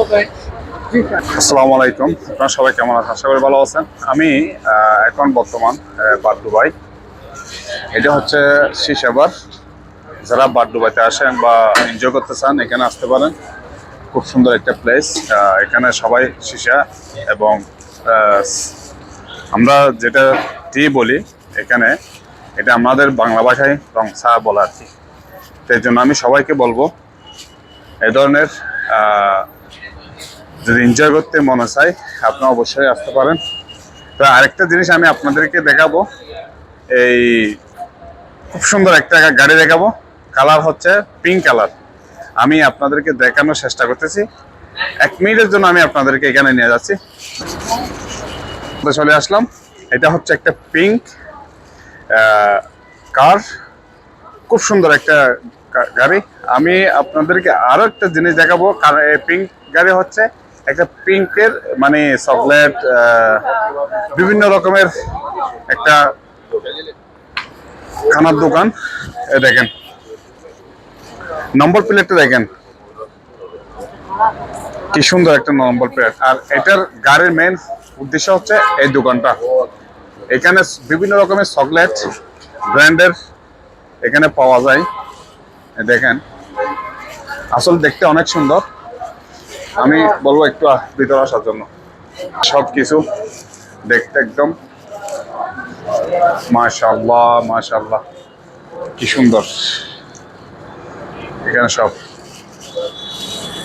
আসসালামু আলাইকুম, আপনারা সবাই কেমন আছেন? আশা করি ভালো আছেন। আমি এখন বর্তমান বারদুবাই। এটা হচ্ছে শিশাবার। যারা বারদুবাইতে আসেন বা এনজয় করতে চান এখানে আসতে পারেন। খুব সুন্দর একটা প্লেস। এখানে সবাই শিশা এবং আহ, আমরা যেটা টি বলি এখানে, এটা আমাদের বাংলা ভাষায় রংসা বলা আর কি। তো এই জন্য আমি সবাইকে বলবো এই ধরনের যদি এনজয় করতে মনে চায় আপনারা অবশ্যই আসতে পারেন। তো আরেকটা জিনিস আমি আপনাদেরকে দেখাবো, এই খুব সুন্দর একটা গাড়ি দেখাবো। কালার হচ্ছে পিঙ্ক কালার। আমি আপনাদেরকে দেখানোর চেষ্টা করতেছি। 1 মিনিটের জন্য আমি আপনাদেরকে এখানে নিয়ে যাচ্ছি। চলে আসলাম। এটা হচ্ছে একটা পিঙ্ক কার। খুব সুন্দর একটা গাড়ি। আমি আপনাদেরকে আরো একটা জিনিস দেখাবো, কারণ এই পিঙ্ক গাড়ি হচ্ছে একটা পিঙ্কের মানে চকলেট, বিভিন্ন রকমের একটা খানার দোকান। দেখেন নম্বর প্লেটটা, দেখেন কি সুন্দর একটা নম্বর প্লেট। আর এটার গাড়ির মেন উদ্দেশ্য হচ্ছে এই দোকানটা। এখানে বিভিন্ন রকমের চকলেট ব্র্যান্ডের এখানে পাওয়া যায়। দেখেন আসলে দেখতে অনেক সুন্দর। আমি বলবো একটু ভিতরে আসার জন্য। সবকিছু দেখতে একদম মাশাআল্লাহ মাশাআল্লাহ, কি সুন্দর। এখানে সব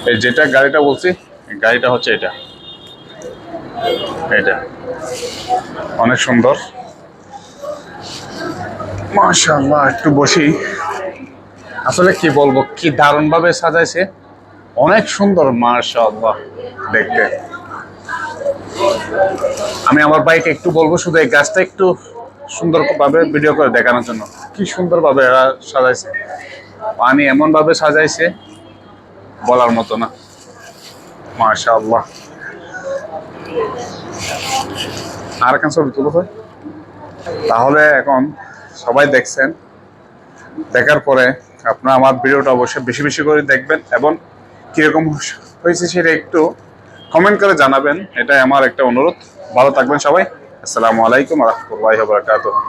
এই যেটা গাড়িটা বলছি, গাড়িটা হচ্ছে এটা। এটা অনেক সুন্দর মাশাআল্লাহ। একটু বসি। আসলে কি বলবো, কি দারুণ ভাবে সাজাইছে, অনেক সুন্দর মাশাআল্লাহ দেখতে। আমি আমার বাইকে একটু বলবো শুধু এই গাছটা একটু সুন্দরভাবে ভিডিও করে দেখানোর জন্য। কি সুন্দরভাবে এরা সাজাইছে, পানি এমন ভাবে সাজাইছে বলার মতো না, মাশাআল্লাহ। আর কেন ছবি তুলো হয়? তাহলে এখন সবাই দেখছেন, দেখার পরে আপনারা আমার ভিডিওটা অবশ্যই বেশি বেশি করে দেখবেন এবং কিরকম হয়েছে সেটা একটু কমেন্ট করে জানাবেন। এটাই আমার একটা অনুরোধ। ভালো থাকবেন সবাই। আসসালামু আলাইকুম ওয়া রাহমাতুল্লাহি ওয়া বারাকাতুহু।